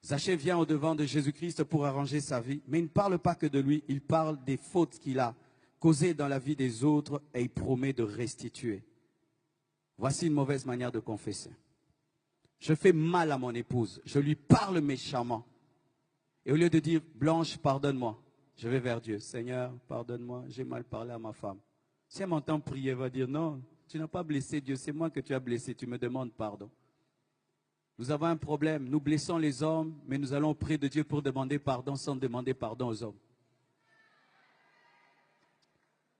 Zachée vient au-devant de Jésus-Christ pour arranger sa vie, mais il ne parle pas que de lui, il parle des fautes qu'il a causées dans la vie des autres et il promet de restituer. Voici une mauvaise manière de confesser. Je fais mal à mon épouse, je lui parle méchamment. Et au lieu de dire, Blanche, pardonne-moi, je vais vers Dieu. Seigneur, pardonne-moi, j'ai mal parlé à ma femme. Si elle m'entend prier, elle va dire, non, tu n'as pas blessé Dieu, c'est moi que tu as blessé, tu me demandes pardon. Nous avons un problème, nous blessons les hommes, mais nous allons auprès de Dieu pour demander pardon sans demander pardon aux hommes.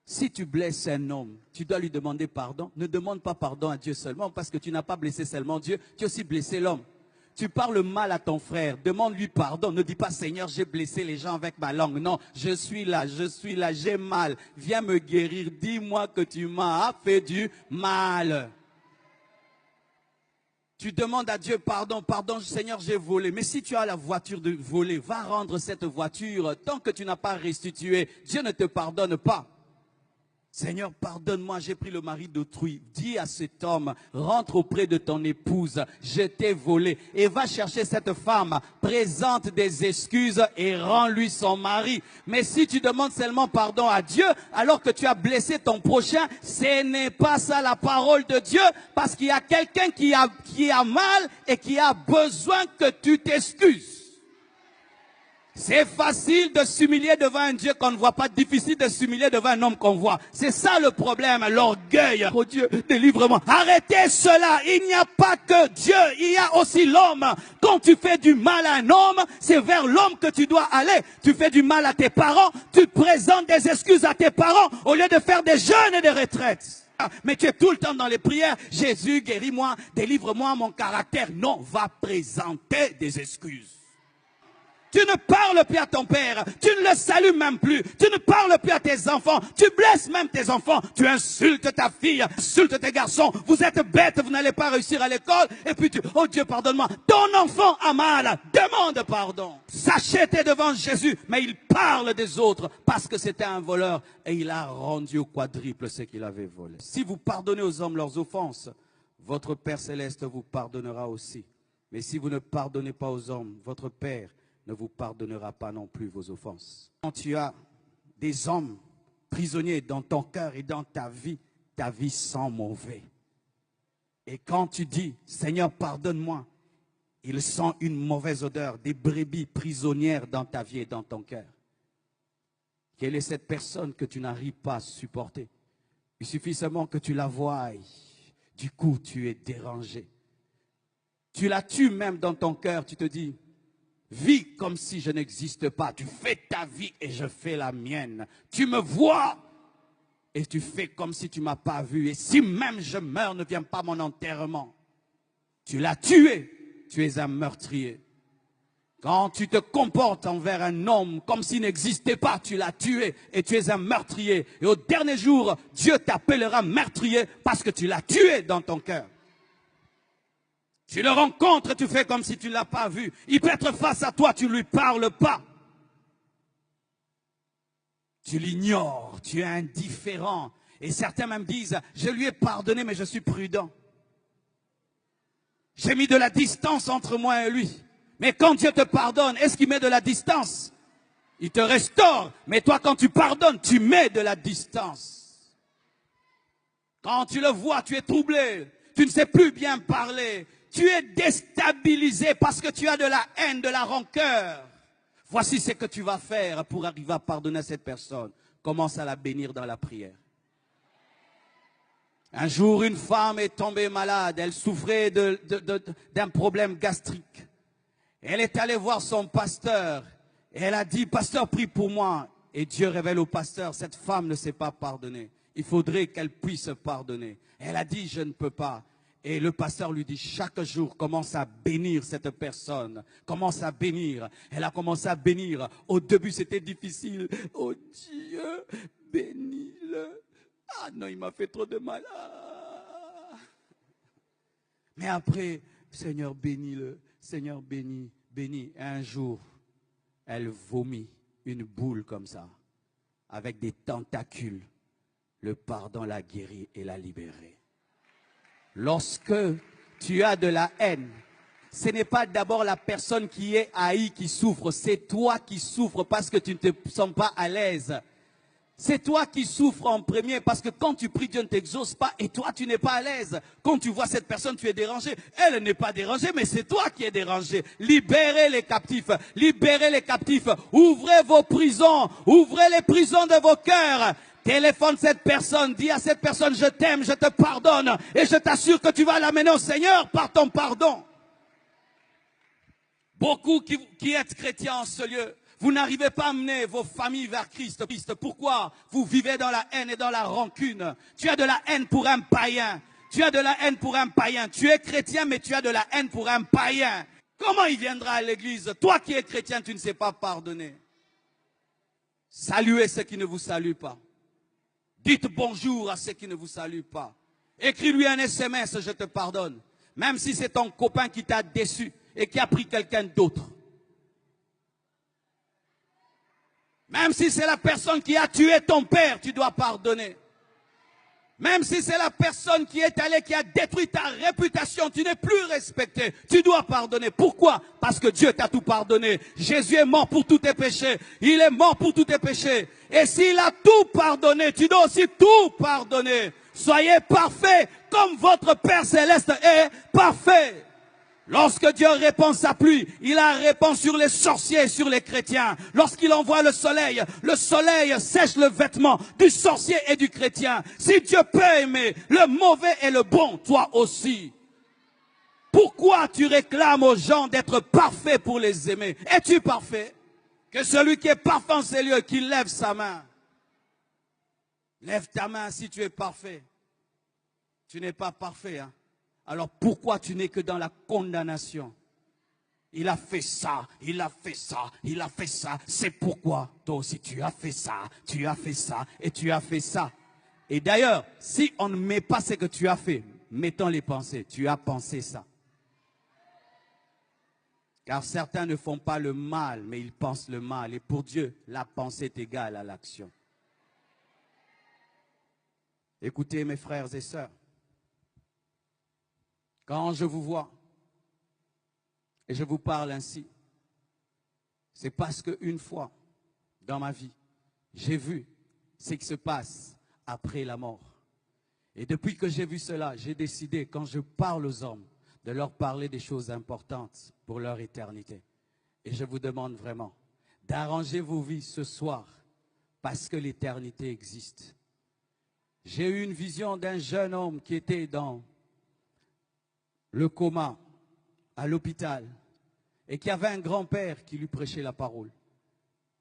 Si tu blesses un homme, tu dois lui demander pardon. Ne demande pas pardon à Dieu seulement parce que tu n'as pas blessé seulement Dieu, tu as aussi blessé l'homme. Tu parles mal à ton frère, demande-lui pardon. Ne dis pas, Seigneur, j'ai blessé les gens avec ma langue. Non, je suis là, j'ai mal. Viens me guérir, dis-moi que tu m'as fait du mal. Tu demandes à Dieu pardon, pardon, Seigneur, j'ai volé. Mais si tu as la voiture de voler, va rendre cette voiture. Tant que tu n'as pas restitué, Dieu ne te pardonne pas. Seigneur, pardonne-moi, j'ai pris le mari d'autrui. Dis à cet homme, rentre auprès de ton épouse, je t'ai volé. Et va chercher cette femme, présente des excuses et rends-lui son mari. Mais si tu demandes seulement pardon à Dieu, alors que tu as blessé ton prochain, ce n'est pas ça la parole de Dieu, parce qu'il y a quelqu'un qui a mal et qui a besoin que tu t'excuses. C'est facile de s'humilier devant un Dieu qu'on ne voit pas, difficile de s'humilier devant un homme qu'on voit. C'est ça le problème, l'orgueil. Oh Dieu, délivre-moi. Arrêtez cela, il n'y a pas que Dieu, il y a aussi l'homme. Quand tu fais du mal à un homme, c'est vers l'homme que tu dois aller. Tu fais du mal à tes parents, tu présentes des excuses à tes parents au lieu de faire des jeûnes et des retraites. Mais tu es tout le temps dans les prières. Jésus, guéris-moi, délivre-moi mon caractère. Non, va présenter des excuses. Tu ne parles plus à ton père, tu ne le salues même plus, tu ne parles plus à tes enfants, tu blesses même tes enfants, tu insultes ta fille, insultes tes garçons, vous êtes bêtes, vous n'allez pas réussir à l'école, et puis oh Dieu pardonne-moi, ton enfant a mal, demande pardon. Zachée était devant Jésus, mais il parle des autres parce que c'était un voleur et il a rendu au quadruple ce qu'il avait volé. Si vous pardonnez aux hommes leurs offenses, votre Père Céleste vous pardonnera aussi. Mais si vous ne pardonnez pas aux hommes, votre Père ne vous pardonnera pas non plus vos offenses. Quand tu as des hommes prisonniers dans ton cœur et dans ta vie sent mauvais. Et quand tu dis, Seigneur, pardonne-moi, il sent une mauvaise odeur, des brebis prisonnières dans ta vie et dans ton cœur. Quelle est cette personne que tu n'arrives pas à supporter? Il suffit seulement que tu la voies. Du coup, tu es dérangé. Tu la tues même dans ton cœur, tu te dis, vis comme si je n'existe pas. Tu fais ta vie et je fais la mienne. Tu me vois et tu fais comme si tu ne m'as pas vu. Et si même je meurs, ne viens pas à mon enterrement. Tu l'as tué. Tu es un meurtrier. Quand tu te comportes envers un homme comme s'il n'existait pas, tu l'as tué et tu es un meurtrier. Et au dernier jour, Dieu t'appellera meurtrier parce que tu l'as tué dans ton cœur. Tu le rencontres, tu fais comme si tu ne l'as pas vu. Il peut être face à toi, tu ne lui parles pas. Tu l'ignores, tu es indifférent. Et certains même disent, je lui ai pardonné, mais je suis prudent. J'ai mis de la distance entre moi et lui. Mais quand Dieu te pardonne, est-ce qu'il met de la distance? Il te restaure. Mais toi, quand tu pardonnes, tu mets de la distance. Quand tu le vois, tu es troublé. Tu ne sais plus bien parler. Tu es déstabilisé parce que tu as de la haine, de la rancœur. Voici ce que tu vas faire pour arriver à pardonner à cette personne. Commence à la bénir dans la prière. Un jour, une femme est tombée malade. Elle souffrait d'un problème gastrique. Elle est allée voir son pasteur. Et elle a dit, pasteur, prie pour moi. Et Dieu révèle au pasteur, cette femme ne sait pas pardonner. Il faudrait qu'elle puisse pardonner. Elle a dit, je ne peux pas. Et le pasteur lui dit, chaque jour, commence à bénir cette personne. Commence à bénir. Elle a commencé à bénir. Au début, c'était difficile. Oh Dieu, bénis-le. Ah non, il m'a fait trop de mal. Ah. Mais après, Seigneur, bénis-le. Seigneur, bénis, bénis. Et un jour, elle vomit une boule comme ça, avec des tentacules. Le pardon l'a guérie et l'a libérée. Lorsque tu as de la haine, ce n'est pas d'abord la personne qui est haïe qui souffre, c'est toi qui souffres parce que tu ne te sens pas à l'aise. C'est toi qui souffres en premier parce que quand tu pries, Dieu ne t'exauce pas et toi, tu n'es pas à l'aise. Quand tu vois cette personne, tu es dérangé. Elle n'est pas dérangée, mais c'est toi qui es dérangé. Libérez les captifs. Libérez les captifs. Ouvrez vos prisons. Ouvrez les prisons de vos cœurs. Téléphone cette personne. Dis à cette personne, je t'aime, je te pardonne. Et je t'assure que tu vas l'amener au Seigneur par ton pardon. Beaucoup qui êtes chrétiens en ce lieu, vous n'arrivez pas à amener vos familles vers Christ. Pourquoi? Vous vivez dans la haine et dans la rancune. Tu as de la haine pour un païen. Tu as de la haine pour un païen. Tu es chrétien, mais tu as de la haine pour un païen. Comment il viendra à l'église? Toi qui es chrétien, tu ne sais pas pardonner. Saluez ceux qui ne vous saluent pas. Dites bonjour à ceux qui ne vous saluent pas. Écris-lui un SMS, je te pardonne. Même si c'est ton copain qui t'a déçu et qui a pris quelqu'un d'autre. Même si c'est la personne qui a tué ton père, tu dois pardonner. Même si c'est la personne qui est allée, qui a détruit ta réputation, tu n'es plus respecté, tu dois pardonner. Pourquoi? Parce que Dieu t'a tout pardonné. Jésus est mort pour tous tes péchés. Il est mort pour tous tes péchés. Et s'il a tout pardonné, tu dois aussi tout pardonner. Soyez parfaits comme votre Père Céleste est parfait. Lorsque Dieu répand sa pluie, il la répand sur les sorciers et sur les chrétiens. Lorsqu'il envoie le soleil sèche le vêtement du sorcier et du chrétien. Si Dieu peut aimer le mauvais et le bon, toi aussi. Pourquoi tu réclames aux gens d'être parfaits pour les aimer? Es-tu parfait? Que celui qui est parfait en ces lieux, qu'il lève sa main. Lève ta main si tu es parfait. Tu n'es pas parfait, hein? Alors pourquoi tu n'es que dans la condamnation? Il a fait ça, il a fait ça, il a fait ça. C'est pourquoi toi aussi tu as fait ça, tu as fait ça et tu as fait ça. Et d'ailleurs, si on ne met pas ce que tu as fait, mettons les pensées. Tu as pensé ça. Car certains ne font pas le mal, mais ils pensent le mal. Et pour Dieu, la pensée est égale à l'action. Écoutez mes frères et sœurs. Quand je vous vois et je vous parle ainsi, c'est parce qu'une fois dans ma vie, j'ai vu ce qui se passe après la mort. Et depuis que j'ai vu cela, j'ai décidé, quand je parle aux hommes, de leur parler des choses importantes pour leur éternité. Et je vous demande vraiment d'arranger vos vies ce soir parce que l'éternité existe. J'ai eu une vision d'un jeune homme qui était dans le coma, à l'hôpital, et qui avait un grand-père qui lui prêchait la parole.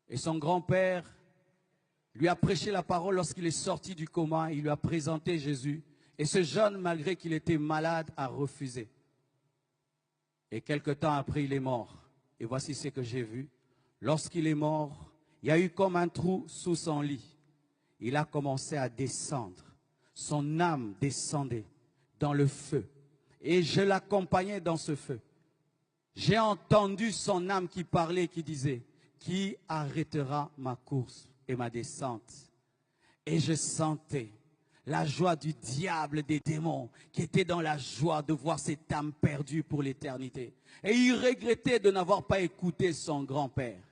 Et son grand-père lui a prêché la parole lorsqu'il est sorti du coma, il lui a présenté Jésus. Et ce jeune, malgré qu'il était malade, a refusé. Et quelque temps après, il est mort. Et voici ce que j'ai vu. Lorsqu'il est mort, il y a eu comme un trou sous son lit. Il a commencé à descendre. Son âme descendait dans le feu. Et je l'accompagnais dans ce feu. J'ai entendu son âme qui parlait, qui disait, « Qui arrêtera ma course et ma descente ?» Et je sentais la joie du diable, des démons, qui était dans la joie de voir cette âme perdue pour l'éternité. Et il regrettait de n'avoir pas écouté son grand-père.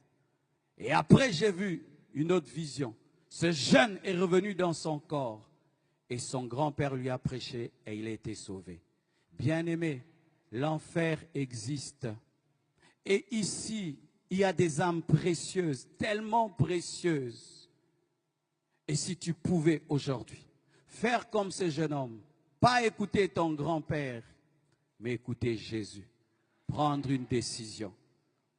Et après, j'ai vu une autre vision. Ce jeune est revenu dans son corps. Et son grand-père lui a prêché et il a été sauvé. Bien-aimé, l'enfer existe. Et ici, il y a des âmes précieuses, tellement précieuses. Et si tu pouvais aujourd'hui faire comme ce jeune homme, pas écouter ton grand-père, mais écouter Jésus, prendre une décision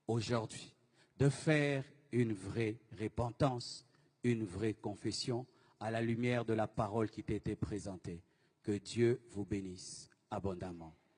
aujourd'hui de faire une vraie repentance, une vraie confession à la lumière de la parole qui t'a été présentée. Que Dieu vous bénisse abondamment.